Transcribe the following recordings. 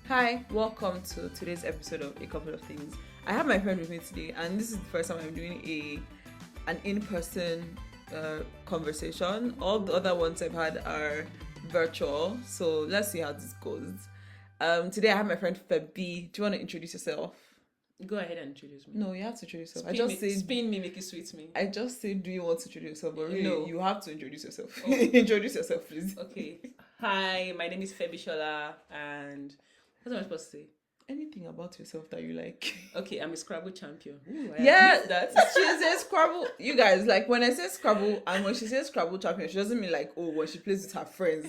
Hi, welcome to today's episode of A Couple of Things. I have my friend with me today, and this is the first time I'm doing an in-person conversation. All the other ones I've had are virtual, so let's see how this goes. Today I have my friend Febi. Do you want to introduce yourself? Go ahead and introduce me. No, you have to introduce yourself. Spin me, make it sweet me. I just said, do you want to introduce yourself? But really, No. you have to introduce yourself. Oh. Introduce yourself, please. Okay. Hi, my name is Febi Shola, and what am I supposed to say? Anything about yourself that you like. Okay, I'm a Scrabble champion. Ooh, yeah, that she says Scrabble. You guys, like when I say Scrabble, and when she says Scrabble champion, she doesn't mean like, oh, when she plays with her friends,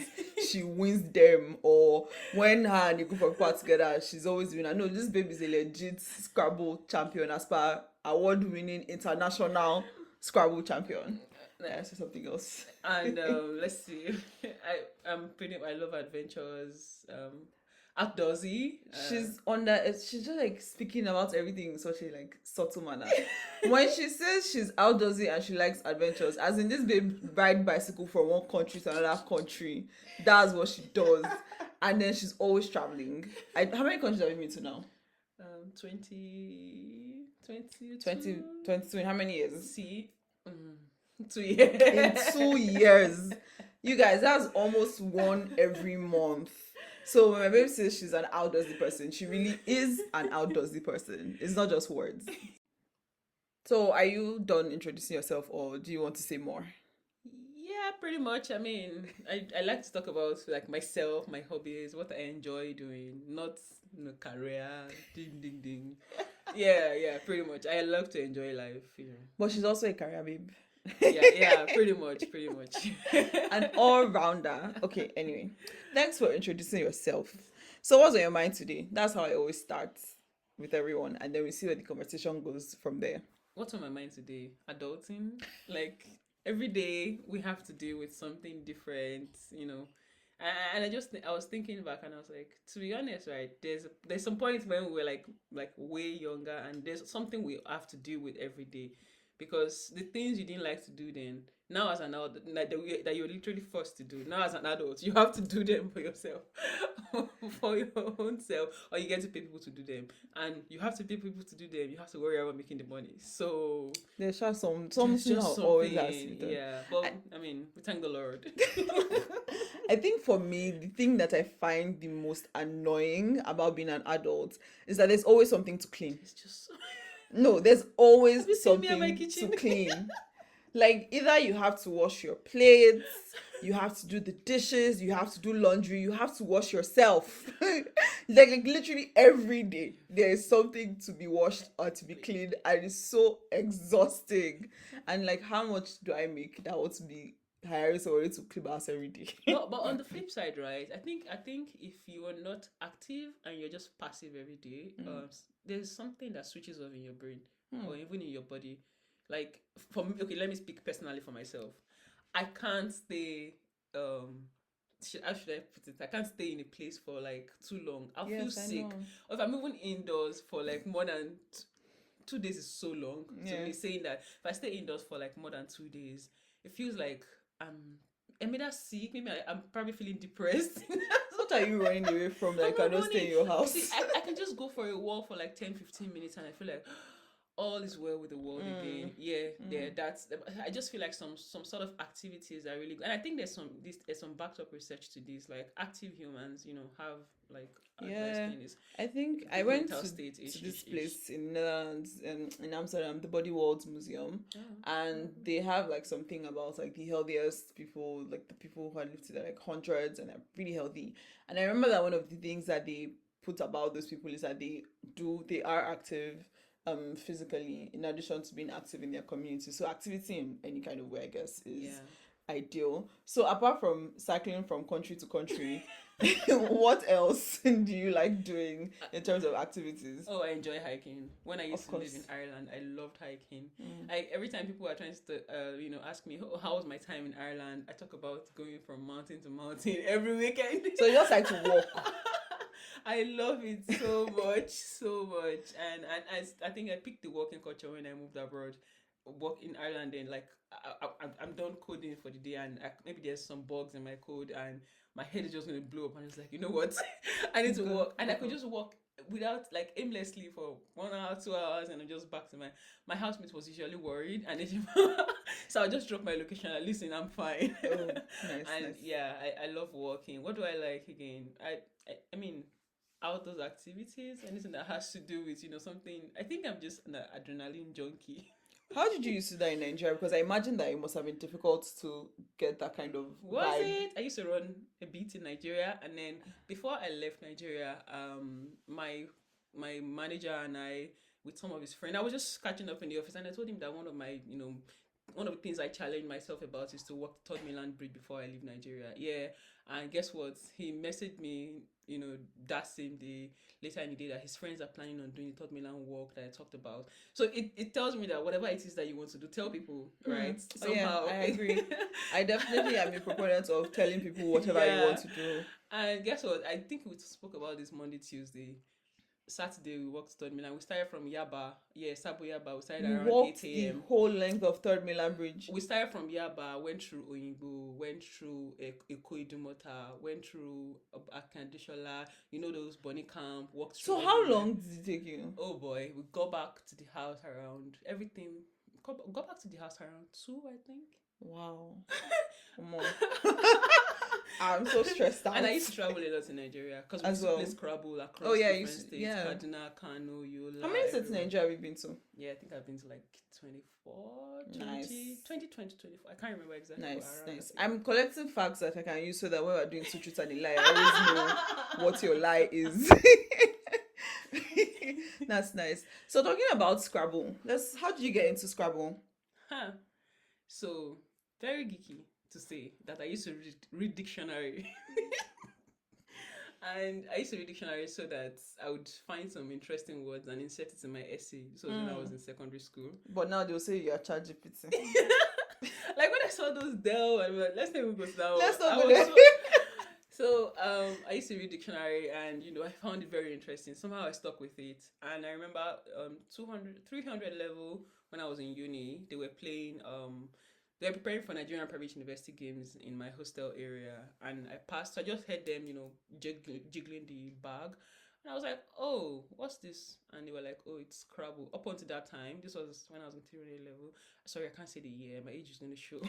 she wins them, or when her and a group of people are together, she's always winning. No, this baby is a legit Scrabble champion as per award-winning international Scrabble champion. Yeah, say something else. And let's see. I love adventures. Outdoorsy. She's just like speaking about everything in such a like subtle manner. When she says she's outdoorsy and she likes adventures, as in this babe ride bicycle from one country to another country, that's what she does. And then she's always traveling. How many countries have you been to now? 20. How many years? See, 2 years. In 2 years, you guys, that's almost one every month. So when my baby says she's an outdoorsy person, she really is an outdoorsy person. It's not just words. So are you done introducing yourself, or do you want to say more? Yeah, pretty much. I mean, I like to talk about like myself, my hobbies, what I enjoy doing, not career, ding ding ding. Yeah, pretty much. I love to enjoy life, But she's also a career babe. Yeah, pretty much. An all-rounder. Okay, anyway. Thanks for introducing yourself. So what's on your mind today? That's how I always start with everyone, and then we see where the conversation goes from there. What's on my mind today? Adulting. Like every day we have to deal with something different, And I was thinking back and I was like, to be honest, right? There's some points when we were like way younger, and there's something we have to deal with every day, because the things you didn't like to do then, now as an adult, that you're literally forced to do, now as an adult, you have to do them for yourself, for your own self, or you get to pay people to do them, and you have to pay people to do them. You have to worry about making the money. So there's just something just always has to be something, done. yeah. But I mean, we thank the Lord. I think for me, the thing that I find the most annoying about being an adult is that there's always something to clean. It's just No, there's always Have you seen me in my something kitchen? to clean. Like either you have to wash your plates, you have to do the dishes, you have to do laundry, you have to wash yourself. like literally every day there is something to be washed or to be cleaned, and it's so exhausting. And like, how much do I make that ought to be hiring somebody to clean house every day? But on the flip side, right? I think if you are not active and you're just passive every day, there's something that switches off in your brain or even in your body. Like for me, okay, let me speak personally for myself. I can't stay. How should I put it? I can't stay in a place for like too long. I'll feel Yes, I sick. know. Or if I'm moving indoors for like more than 2 days is so long to Yeah. me. Saying that if I stay indoors for like more than 2 days, it feels like I'm either sick. Maybe I'm probably feeling depressed. What are you running away from that I I'm not cannot stay in your running. house? See, I can just go for a walk for like 10-15 minutes and I feel like all is well with the world again. Yeah, that's. I just feel like some sort of activities are really good, and I think there's some backed up research to this. Like active humans, have like Yeah, things. I think I Good went mental to, state to this place in Netherlands, in Amsterdam, the Body World Museum, Oh. and they have like something about like the healthiest people, like the people who have lived to their like hundreds and are really healthy. And I remember that one of the things that they put about those people is that they are active physically, in addition to being active in their community. So activity in any kind of way, I guess, is Yeah. ideal. So apart from cycling from country to country, what else do you like doing in terms of activities? Oh, I enjoy hiking. When I used Of to live course. in Ireland, I loved hiking. Every time people are trying to, ask me, how was my time in Ireland? I talk about going from mountain to mountain every weekend. So you just like to walk. I love it so much, so much, and I think I picked the walking culture when I moved abroad. Work in Ireland, then like I'm done coding for the day, and maybe there's some bugs in my code, and my head is just gonna blow up. And it's like, you know what? I need to walk, and I could just walk without like aimlessly for 1 hour, 2 hours, and I'm just back to my housemate was usually worried, and then so I just drop my location. Like, listen, I'm fine. Oh, nice, And nice. yeah, I love walking. What do I like again? I mean, outdoors activities, anything that has to do with something. I think I'm just an adrenaline junkie. How did you used to that in Nigeria? Because I imagine that it must have been difficult to get that kind of Was vibe. it? I used to run a bit in Nigeria, and then before I left Nigeria, my manager and I, with some of his friends, I was just catching up in the office, and I told him that one of the things I challenge myself about is to walk the Third Mainland Bridge before I leave Nigeria. Yeah, and guess what? He messaged me, that same day, later in the day, that his friends are planning on doing the Third Mainland walk that I talked about. So it tells me that whatever it is that you want to do, tell people, right? Somehow. Yeah, I agree. I definitely am a proponent of telling people whatever you want to do. And guess what? I think we spoke about this Monday, Tuesday. Saturday we walked Third Milan. We started from Yaba. Yeah, Sabo Yaba. We started You around walked 8 a.m. the whole length of Third Milan Bridge. We started from Yaba, went through Oyingbo, went through Eko-Idumota, went through Akandishola, those Bonnie Camp, walked through. So how long did it take you? Oh boy, we got back to the house around everything. Got back to the house around 2, I think. Wow. Come on. I'm so stressed out. And I used to travel a lot in Nigeria because we used to play Scrabble across different states. Yeah. Kaduna, Kano, Yola. How many states in Nigeria have you been to? Yeah, I think I've been to like 24, 20, nice. 20, 24. I can't remember exactly. Nice. I'm collecting facts that I can use so that when we're doing two truths and a lie, I always know what your lie is. That's nice. So talking about Scrabble, how did you get into Scrabble? So very geeky to say that I used to read dictionary. And I used to read dictionary so that I would find some interesting words and insert it in my essay. So when I was in secondary school. But now they'll say you're ChatGPT. Like when I saw those Dell, I'm like, let's not even go to that one. Let's not go there. So I used to read dictionary, and I found it very interesting. Somehow I stuck with it. And I remember 300 level when I was in uni, they were playing they were preparing for Nigerian Private University games in my hostel area, and I passed. So I just heard them, jiggling the bag, and I was like, "Oh, what's this?" And they were like, "Oh, it's Scrabble." Up until that time, this was when I was in 300 level. Sorry, I can't say the year. My age is going to show.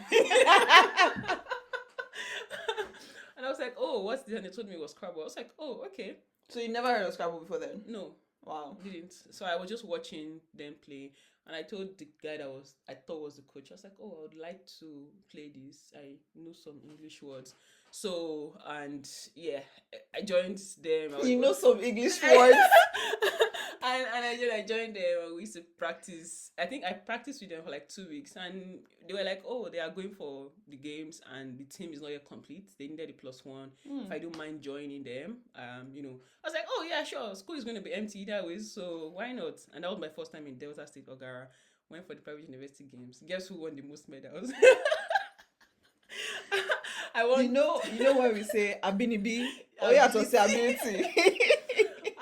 And I was like, "Oh, what's this?" And they told me it was Scrabble. I was like, "Oh, okay." So you never heard of Scrabble before then? No. Wow. Didn't. So I was just watching them play, and I told the guy that I thought was the coach, I was like, "Oh, I would like to play this. I know some English words." So, and yeah, I joined them. You know some English words. And I joined them, and we used to practice. I think I practiced with them for like 2 weeks, and they were like, "Oh, they are going for the games, and the team is not yet complete. They needed a +1. If I don't mind joining them, I was like, oh yeah, sure. School is going to be empty either way, so why not?" And that was my first time in Delta State, Ogara. Went for the private university games. Guess who won the most medals? I won. You know when we say Abinibi, to say ability.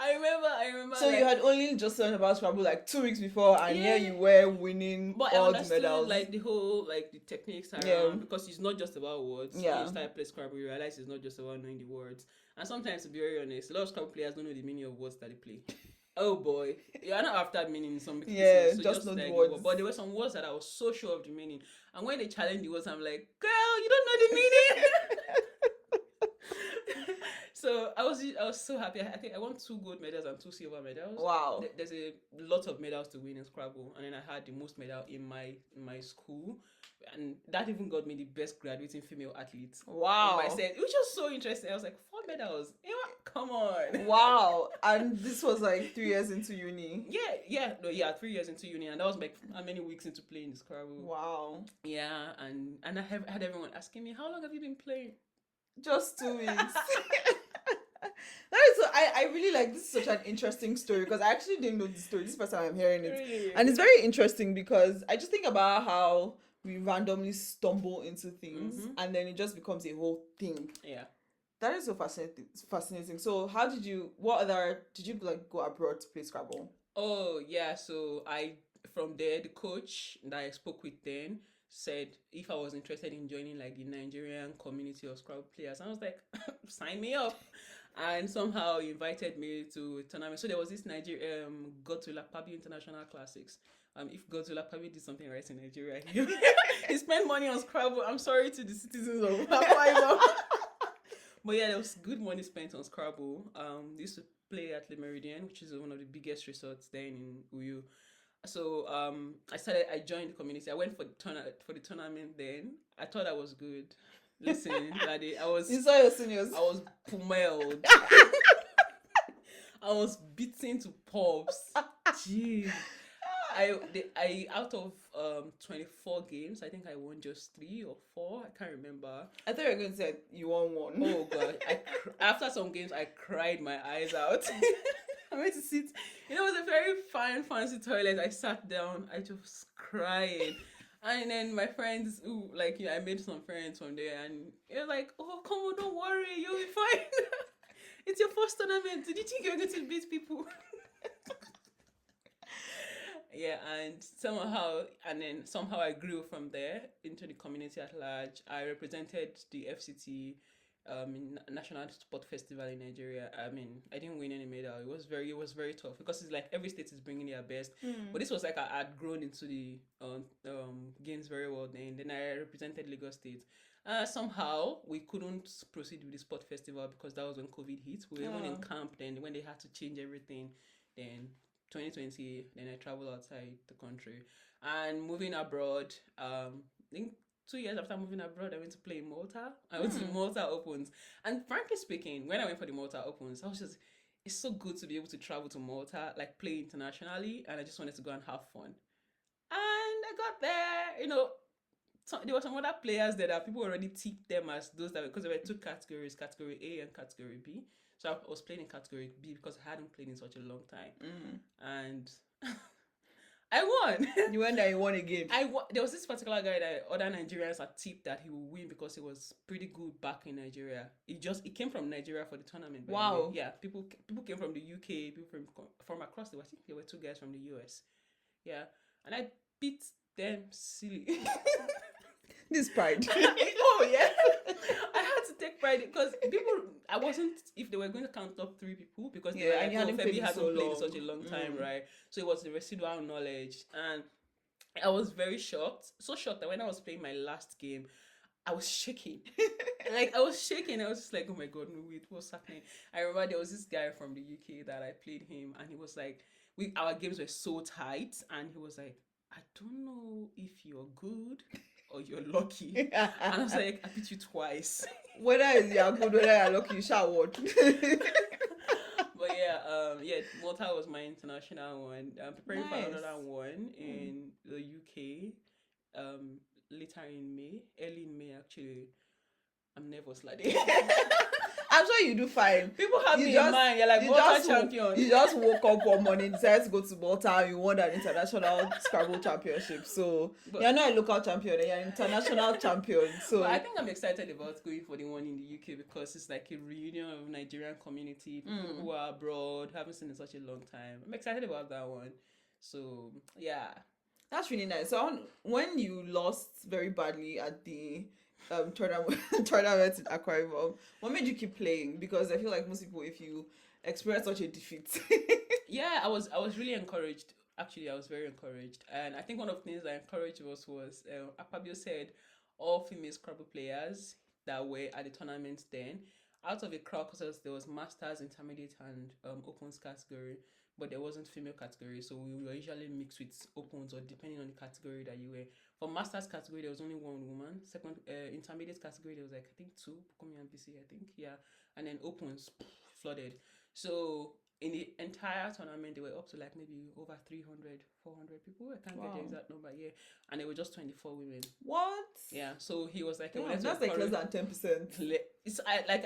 I remember. So you had only just learned about Scrabble like 2 weeks before, and here you were winning all the medals. Like the whole the techniques around, because it's not just about words. Yeah. When you start playing Scrabble, you realize it's not just about knowing the words. And sometimes, to be very honest, a lot of Scrabble players don't know the meaning of words that they play. Oh boy, you're not after meaning in some cases. Yeah, so just know the words. But there were some words that I was so sure of the meaning, and when they challenged the words, I'm like, girl, you don't know the meaning. So I was so happy. I think I won 2 gold medals and 2 silver medals. Wow. There's a lot of medals to win in Scrabble, and then I had the most medal in my school, and that even got me the best graduating female athlete. Wow. I said it was just so interesting. I was like, 4 medals. Come on. Wow. And this was like 3 years into uni. Yeah. 3 years into uni, and that was like how many weeks into playing Scrabble. Wow. Yeah, and I had everyone asking me, how long have you been playing? Just 2 weeks. So I really like, this is such an interesting story, because I actually didn't know this story. This is the first time I'm hearing it. Really? And it's very interesting because I just think about how we randomly stumble into things, and then it just becomes a whole thing. Yeah. That is so fascinating. So did you like go abroad to play Scrabble? Oh yeah, so from there, the coach that I spoke with then said if I was interested in joining like the Nigerian community of Scrabble players. And I was like, sign me up. And somehow he invited me to a tournament. So there was this Godzilla Pabi International Classics. If Godzilla Pabi did something right in Nigeria, he spent money on Scrabble. I'm sorry to the citizens of Akwa Ibom. But yeah, there was good money spent on Scrabble. They used to play at Le Meridien, which is one of the biggest resorts there in Uyu. So I joined the community. I went for the tournament then. I thought I was good. Listen, that day, You saw your seniors. I was pummeled. I was beaten to pulps. Jeez. I out of 24 games, I think I won just 3 or 4. I can't remember. I thought you were going to say you won 1. Oh god! After some games, I cried my eyes out. I went to sit. It was a very fine, fancy toilet. I sat down. I just crying. And then my friends, who I made some friends from there, and they're like, "Oh, come on, don't worry, you'll be fine. It's your first tournament. Did you think you were going to beat people?" Yeah, and somehow I grew from there into the community at large. I represented the FCT in National Sport Festival in Nigeria. I mean, I didn't win any medal. It was very tough because it's like every state is bringing their best. But this was like I had grown into the games very well then I represented Lagos State. Somehow we couldn't proceed with the sport festival because that was when COVID hit. We were even in camp then when they had to change everything. Then 2020, then I traveled outside the country and moving abroad. I think 2 years after moving abroad, I went to play in Malta. I went to the Malta Opens, and frankly speaking, when I went for the Malta Opens, it's so good to be able to travel to Malta, like play internationally, and I just wanted to go and have fun. And I got there, there were some other players there that people already tipped them as those that, because there were 2 categories, category A and category B. So I was playing in category B because I hadn't played in such a long time. And I won. You went there, you won a game. There was this particular guy that other Nigerians had tipped that he would win because he was pretty good back in Nigeria. He came from Nigeria for the tournament. Wow. Yeah, people came from the UK, people from across the world. I think there were 2 guys from the US. Yeah, and I beat them silly. This pride. Oh yeah. I had to take pride because I wasn't, if they were going to count up 3 people, because they were like, Febi hasn't played in such a long time, right? So it was the residual knowledge. And I was very shocked. So shocked that when I was playing my last game, I was shaking. I was shaking. I was just like, oh my God, no, wait, what's happening? I remember there was this guy from the UK that I played him, and he was like, our games were so tight, and he was like, I don't know if you're good or you're lucky. And I was like, I beat you twice. Whether you're good, whether you're lucky, you shall won. But yeah, Malta was my international one. I'm preparing for another one in the UK. Later in May, early in May actually. I'm nervous like that. I'm sure you do fine. People have me in mind. You're like Malta champion. You just woke up one morning, decided to go to Malta, you won an international Scrabble championship. So you're not a local champion, you're an international champion. So but I think I'm excited about going for the one in the UK because it's like a reunion of Nigerian community, people who are abroad, haven't seen in such a long time. I'm excited about that one. So yeah. That's really nice. So when you lost very badly at the tournament in Akwa Ibom, what made you keep playing? Because I feel like most people, if you experience such a defeat, yeah, I was really encouraged. Actually, I was very encouraged, and I think one of the things that encouraged was Akpabio said all female Scrabble players that were at the tournament then, out of a crowd, because there was masters, intermediate, and opens category. But there wasn't female category, so we were usually mixed with opens or depending on the category that you were. For masters category, there was only 1 woman. Second, intermediate category, there was like I think 2, Bukumi and BC, I think, yeah. And then opens flooded. So in the entire tournament, they were up to like maybe over 300, 400 people. I can't get the exact number, yeah. And there were just 24 women. What? Yeah. So he was like, that's like less than 10%. It's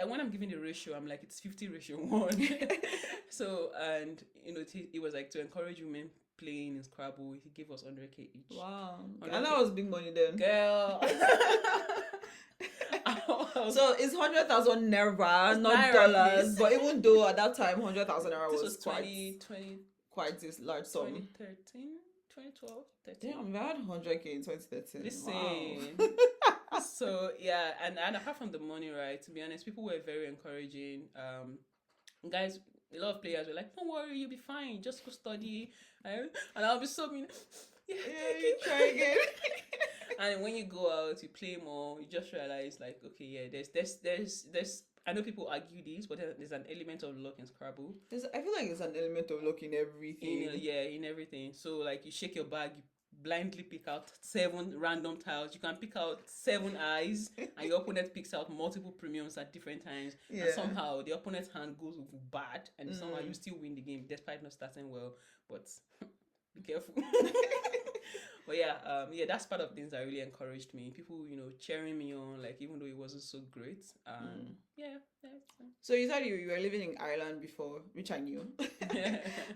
when I'm giving the ratio, I'm like it's 50:1. So and it was like to encourage women playing in Scrabble. He gave us 100K each. Wow. 100K. And that was big money then, girl. So it's 100,000 naira, not naira, dollars. please. But even though at that time 100,000 naira this was was 2020, quite this large sum. 2013, 2012, 13. Damn, we had 100K in 2013. Listen. Wow. So yeah, and apart from the money, right? To be honest, people were very encouraging. Guys, a lot of players were like, "Don't worry, you'll be fine. Just go study." And I'll be so mean. Yeah, thank you you. try again. And when you go out, you play more. You just realize, like, okay, yeah, there's. I know people argue this, but there's an element of luck in Scrabble. I feel like there's an element of luck in everything. In everything. So like you shake your bag, you blindly pick out 7 random tiles. You can pick out 7 eyes, and your opponent picks out multiple premiums at different times. Yeah. And somehow the opponent's hand goes bad, and somehow you still win the game despite not starting well. But be careful. But yeah, that's part of things that really encouraged me. People, cheering me on, like even though it wasn't so great. Yeah. So you said you were living in Ireland before, which I knew.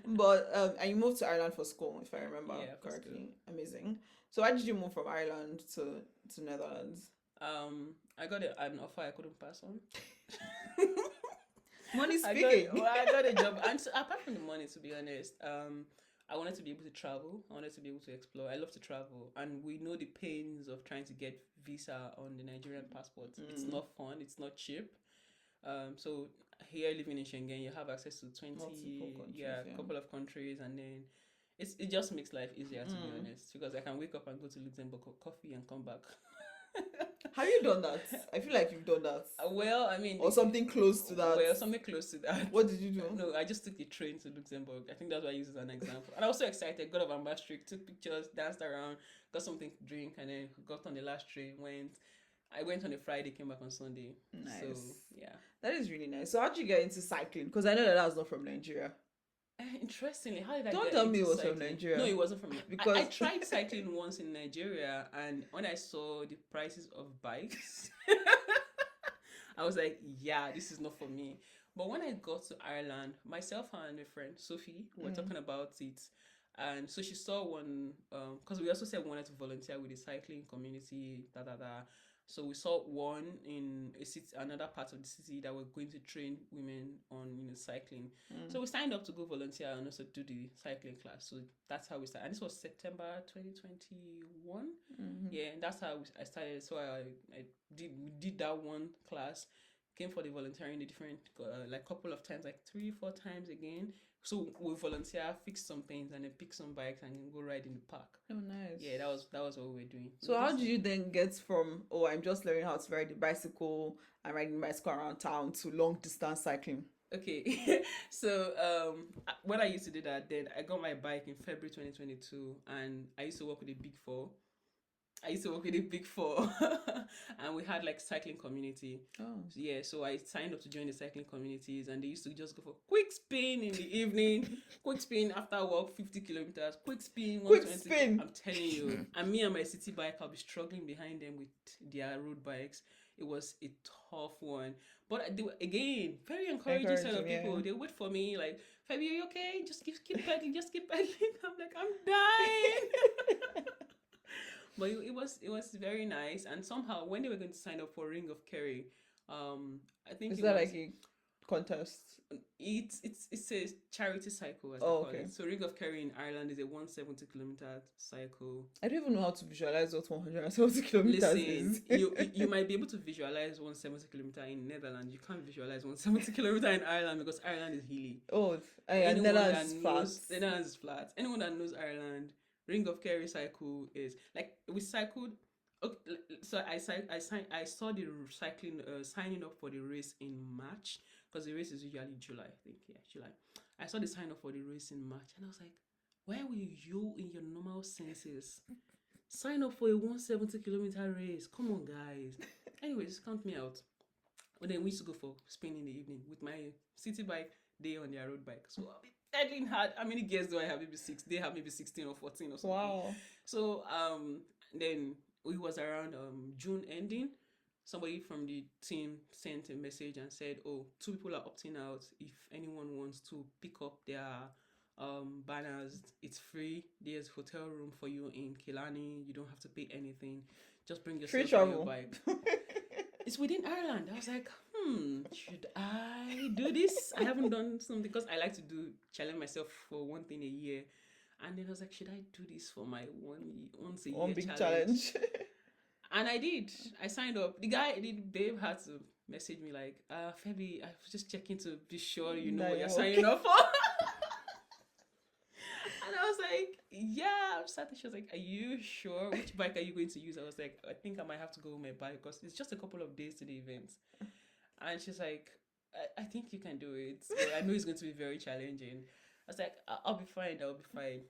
But and you moved to Ireland for school, if I remember correctly. Amazing. So why did you move from Ireland to Netherlands? I got an offer I couldn't pass on. Money speaking. I got a job, and so, apart from the money, to be honest, I wanted to be able to travel. I wanted to be able to explore. I love to travel, and we know the pains of trying to get visa on the Nigerian passport. It's not fun. It's not cheap. So here living in Schengen, you have access to 20, a couple of countries, and then it just makes life easier, to be honest, because I can wake up and go to Luxembourg for coffee and come back. Have you done that? I feel like you've done that. Well, I mean... Or something close to that. Well, something close to that. What did you do? No, I just took the train to Luxembourg. I think that's why I use it as an example. And I was so excited. Got off on Maastricht, took pictures, danced around, got something to drink, and then got on the last train, I went on a Friday, came back on Sunday. Nice. So, yeah. That is really nice. So how did you get into cycling? Because I know that was not from Nigeria. Interestingly, how did I Don't get tell me it was cycling? from Nigeria. No, it wasn't from because I tried cycling once in Nigeria, and when I saw the prices of bikes, I was like, yeah, this is not for me. But when I got to Ireland, myself and a friend, Sophie, were talking about it. And so she saw one, because we also said we wanted to volunteer with the cycling community, So we saw one in a city, another part of the city, that were going to train women on cycling. So we signed up to go volunteer and also do the cycling class. So that's how we started. And this was September 2021. Yeah, and that's how I started. So I did that one class, came for the volunteering the different like couple of times, like 3-4 times again. So we volunteer, fix some things, and then pick some bikes and go ride in the park. Oh, nice. Yeah, that was what we were doing. So how did you then get from, I'm just learning how to ride the bicycle and riding the bicycle around town, to long distance cycling? Okay, so when I used to do that, then I got my bike in February 2022, and I used to work with the Big Four. And we had like cycling community. Yeah, so I signed up to join the cycling communities, and they used to just go for quick spin in the evening, quick spin after work, 50 kilometers, quick spin, 120. I'm telling you. And me and my city bike, I'll be struggling behind them with their road bikes. It was a tough one. But they were, again, very encouraging set of people. Yeah. They wait for me like, Febi, are you okay? Just keep pedaling, just keep pedaling. I'm like, I'm dying. But it was very nice. And somehow when they were going to sign up for Ring of Kerry, I think is that like a contest? It's a charity cycle, as they call it. So Ring of Kerry in Ireland is a 170 kilometer cycle. I don't even know how to visualize what 170 kilometers is. you might be able to visualize 170 kilometer in Netherlands. You can't visualize 170 kilometer in Ireland, because Ireland is hilly. And Netherlands is flat. Anyone that knows Ireland, Ring of Kerry cycle is like, we cycled. Okay, so I saw the cycling signing up for the race in March, because the race is usually July, I think. Yeah, July. I saw the sign up for the race in March, and I was like, where will you, in your normal senses, sign up for a 170 kilometer race? Come on, guys. Anyways, count me out. But then we used to go for spin in the evening with my city bike, they on their road bike. So I'll be pedaling hard. How many gears do I have? Maybe 6. They have maybe 16 or 14 or something. Wow. So then it was around June ending. Somebody from the team sent a message and said, 2 people are opting out. If anyone wants to pick up their banners, it's free. There's hotel room for you in Killarney. You don't have to pay anything. Just bring yourself on your bike. It's within Ireland. I was like, should I do this? I haven't done something, because I like to challenge myself for one thing a year. And then I was like, should I do this for my once a One year big challenge? challenge. And I did. I signed up. The babe had to message me like, Febi, I was just checking to be sure you know Nah, what you're yeah, signing okay. up for. And I was like, yeah, I'm starting. She was like, are you sure? Which bike are you going to use? I was like, I think I might have to go with my bike because it's just a couple of days to the event. And she's like, I think you can do it. But I know it's going to be very challenging. I was like, I'll be fine. I'll be fine.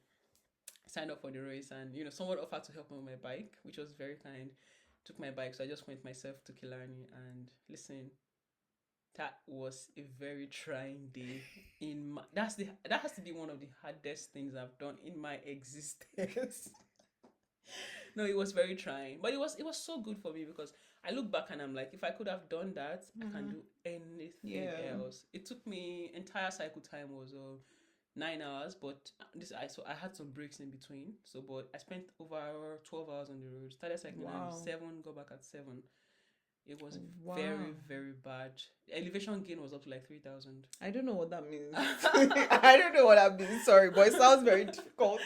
I signed up for the race and, someone offered to help me with my bike, which was very kind. Took my bike. So I just went myself to Killarney and listen, that was a very trying day that has to be one of the hardest things I've done in my existence. No, it was very trying, but it was so good for me because I look back and I'm like, if I could have done that, I can do anything Yeah. else. It took me entire cycle time was 9 hours, but I had some breaks in between. So, but I spent over 12 hours on the road. Started cycling at Wow. 7, got back at 7. It was very, Wow. very bad. Elevation gain was up to like 3,000. I don't know what that means. I don't know what that means. Sorry, but it sounds very difficult.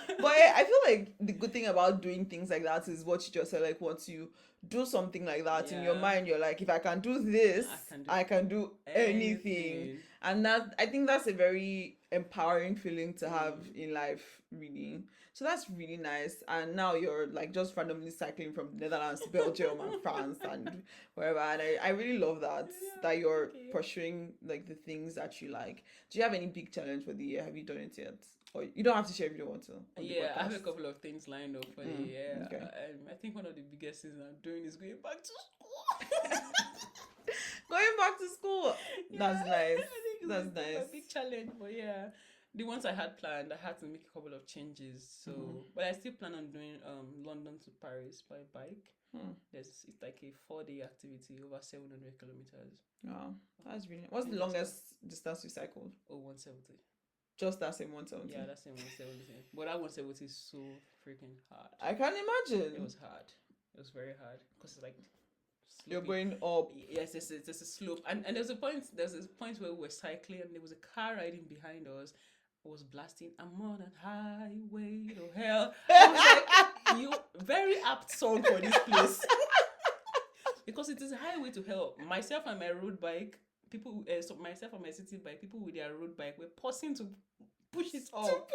But I feel like the good thing about doing things like that is what you just said. Like once you do something like that in your Yeah. mind, you're like, if I can do this, I can do anything. Anything. And that, I think that's a very empowering feeling to have in life, really. So that's really nice. And now you're like just randomly cycling from Netherlands to Belgium and France and wherever. And I really love that that you're Thank you. pursuing like the things that you like. Do you have any big challenge for the year? Have you done it yet? Or you don't have to share if you don't want to. On the Yeah, I have a podcast. couple of things lined up for the year. Okay. I think one of the biggest things I'm doing is going back to school. Going back to school. That's nice. I think it's That's a nice. big challenge, but yeah, the ones I had planned, I had to make a couple of changes. So, but I still plan on doing London to Paris by bike. It's like a 4-day activity over 700 kilometers. Wow, that's really. What's the longest distance you cycled? 170. Just that same 170. Yeah, that's same 170. But that 170 is so freaking hard. I can imagine. It was hard. It was very hard because it's like you're going up. Yes, there's a slope, and there's a point. There's a point where we were cycling, and there was a car riding behind us. It was blasting "I'm on a highway to hell." I was like, "You very apt song for this place." Because it is a highway to hell. Myself and my road bike, myself and my city bike, people with their road bike were pausing to push it up.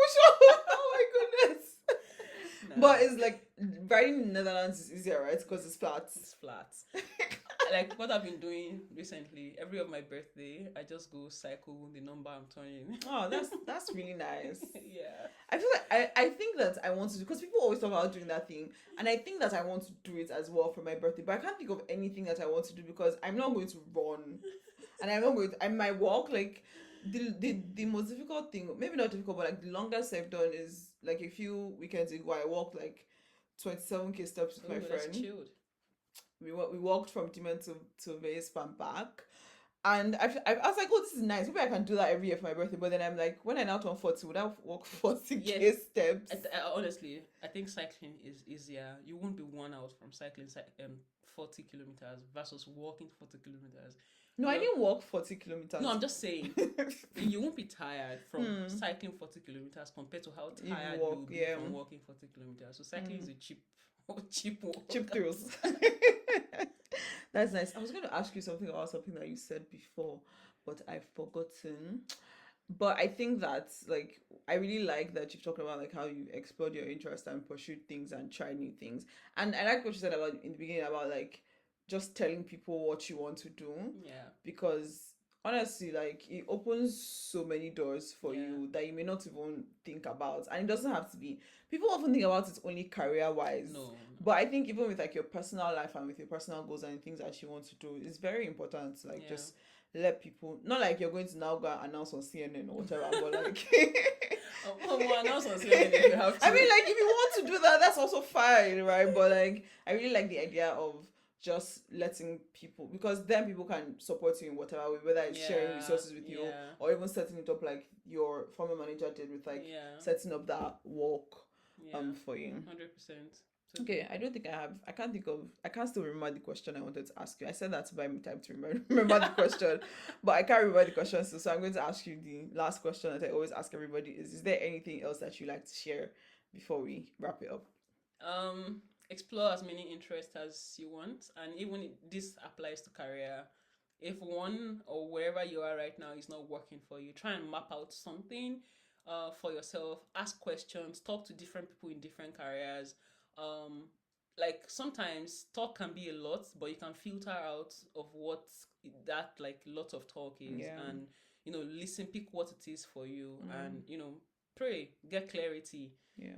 Oh my goodness. Nah. But it's like riding in the Netherlands is easier, right? Because it's flat. It's flat. Like what I've been doing recently, every of my birthday, I just go cycle the number I'm turning. Oh, that's really nice. Yeah. I feel like I think that I want to do, because people always talk about doing that thing, and I think that I want to do it as well for my birthday, but I can't think of anything that I want to do because I'm not going to run, and I'm not going to. I might walk. Like the most difficult thing, maybe not difficult, but like the longest I've done is like a few weekends ago. I walked like 27k steps with my friend. That's chilled. We walked from Diemen to Vesp and back. And I was like, oh, this is nice. Maybe I can do that every year for my birthday. But then I'm like, when I now turn 40, would I walk 40k steps? Honestly, I think cycling is easier. You won't be worn out from cycling 40 kilometers versus walking 40 kilometers. No, I didn't walk 40 kilometers. No, I'm just saying. You won't be tired from cycling 40 kilometers compared to how tired you will be from walking 40 kilometers. So cycling is a cheap thrills. That's nice. I was going to ask you something about something that you said before, but I've forgotten. But I think that like I really like that you've talked about like how you explored your interest and pursued things and tried new things. And I like what you said about in the beginning about like just telling people what you want to do. Yeah. Because honestly, like it opens so many doors for you that you may not even think about. And it doesn't have to be, people often think about it only career wise. No. But I think even with like your personal life and with your personal goals and things that you want to do, it's very important to like just let people, not like you're going to now go and announce on CNN or whatever, but like announce on CNN if you have to. I mean, like if you want to do that, that's also fine, right? But like I really like the idea of just letting people, because then people can support you in whatever way, whether it's sharing resources with you or even setting it up like your former manager did with like setting up that walk for you. 100%. Okay, I don't think I have. I can't still remember the question I wanted to ask you. I said that to buy me time to remember the question, but I can't remember the question. So I'm going to ask you the last question that I always ask everybody: Is there anything else that you like to share before we wrap it up? Explore as many interests as you want, and even this applies to career. If one or wherever you are right now is not working for you, try and map out something for yourself. Ask questions, talk to different people in different careers. um like sometimes talk can be a lot, but you can filter out of what that like lot of talk is, Yeah. and listen, pick what it is for you, and Mm. pray, get clarity. Yeah.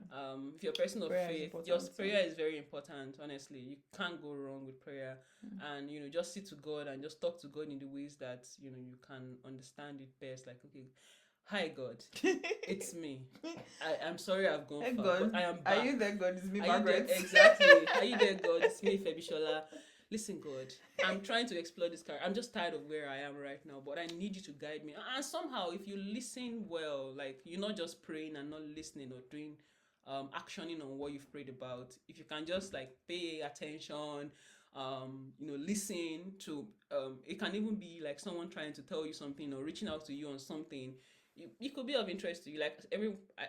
If you're a person of Prayer is faith, your important. prayer is very important. Honestly, you can't go wrong with prayer. Mm. And just sit to God and just talk to God in the ways that you can understand it best. Like, okay, hi God, it's me. I'm sorry I've gone Hey far, God, but I am are back. you there? God, it's me, Are you there? Margaret. Exactly. Are you there, God? It's me, Febi. Listen, God, I'm trying to explore this career. I'm just tired of where I am right now, but I need you to guide me. And somehow, if you listen well, like you're not just praying and not listening or doing actioning on what you've prayed about, if you can just like pay attention, listen to, it can even be like someone trying to tell you something or reaching out to you on something. You could be of interest to you. Like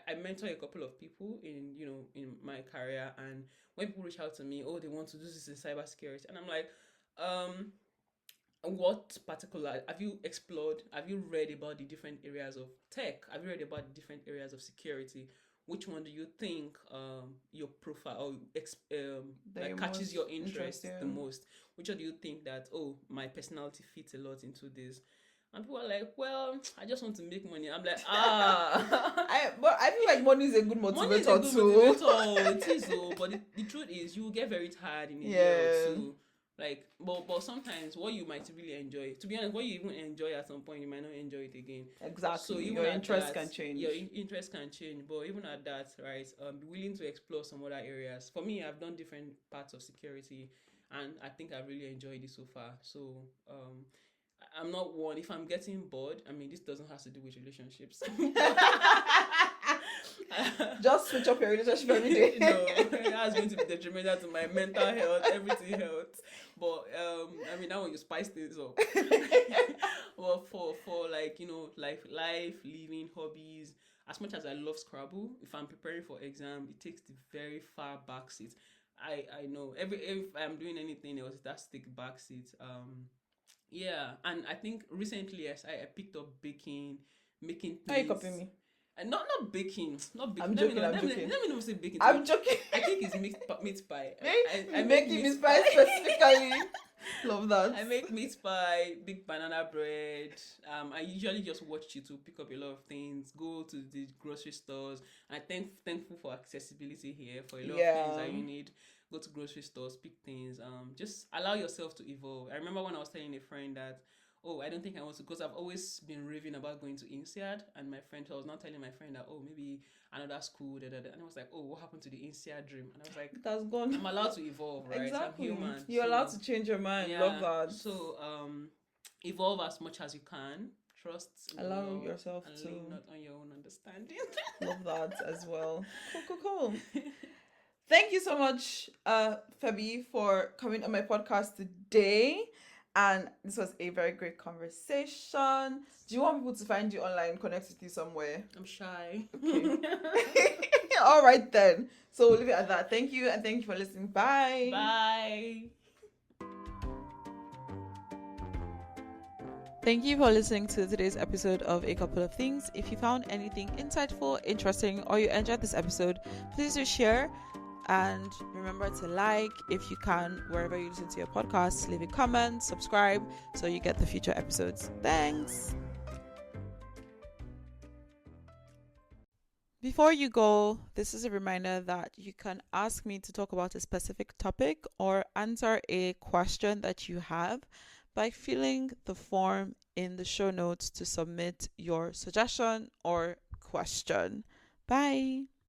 I mentor a couple of people in my career, and when people reach out to me, oh, they want to do this in cybersecurity, and I'm like, um, what particular have you explored? Have you read about the different areas of tech? Have you read about the different areas of security? Which one do you think your profile or That like you're catches most your interest interested the in. most? Which one do you think that, oh, my personality fits a lot into this? And people are like, well, I just want to make money. I'm like, But I feel like money is a good money is a motivator good too. motivator. Oh, it is, oh, but the truth is, you will get very tired in a year or Yeah, two. Like, but sometimes what you might really enjoy, to be honest, what you even enjoy at some point, you might not enjoy it again. So exactly. even Your at interests that, can change. your interest can change. But even at that, right, be willing to explore some other areas. For me, I've done different parts of security, and I think I've really enjoyed it so far. So I'm not one. If I'm getting bored, I mean, this doesn't have to do with relationships. Just switch up your relationship every day. No, that's going to be detrimental to my mental health, everything health. But I mean, that one you spice things up. Well, for like life, living, hobbies. As much as I love Scrabble, if I'm preparing for exam, it takes the very far back seat. I know if I'm doing anything else, it has to take back seat. Yeah, and I think recently, yes, I picked up baking, making Are you copying things. me? And not baking, not baking. I'm Let me joking. know. I'm joking. Let me know. Say baking. I'm joking. I think it's meat pie. I make Making me meat spice pie. specifically. Love that. I make meat pie, big banana bread. I usually just watch YouTube, pick up a lot of things, go to the grocery stores. I thankful for accessibility here for a lot of things Yeah. that you need. Go to grocery stores, pick things. Just allow yourself to evolve. I remember when I was telling a friend that, oh, I don't think I want to, because I've always been raving about going to INSEAD, and my friend, so I was not telling my friend that, oh, maybe another school, da, da, da. And I was like, oh, what happened to the INSEAD dream? And I was like, It has gone. I'm allowed to evolve, right? Exactly. I'm human. You're allowed to change your mind. Yeah. Love that. So evolve as much as you can. Trust in the Allow Lord yourself and to. lean not on your own understanding. Love that as well. Cool. Thank you so much, Febi, for coming on my podcast today. And this was a very great conversation. Do you want people to find you online, connect with you somewhere? I'm shy. Okay. All right then. So we'll leave it at that. Thank you, and thank you for listening. Bye. Bye. Thank you for listening to today's episode of A Couple of Things. If you found anything insightful, interesting, or you enjoyed this episode, please do share. And remember to like, if you can, wherever you listen to your podcasts, leave a comment, subscribe, so you get the future episodes. Thanks. Before you go, this is a reminder that you can ask me to talk about a specific topic or answer a question that you have by filling the form in the show notes to submit your suggestion or question. Bye.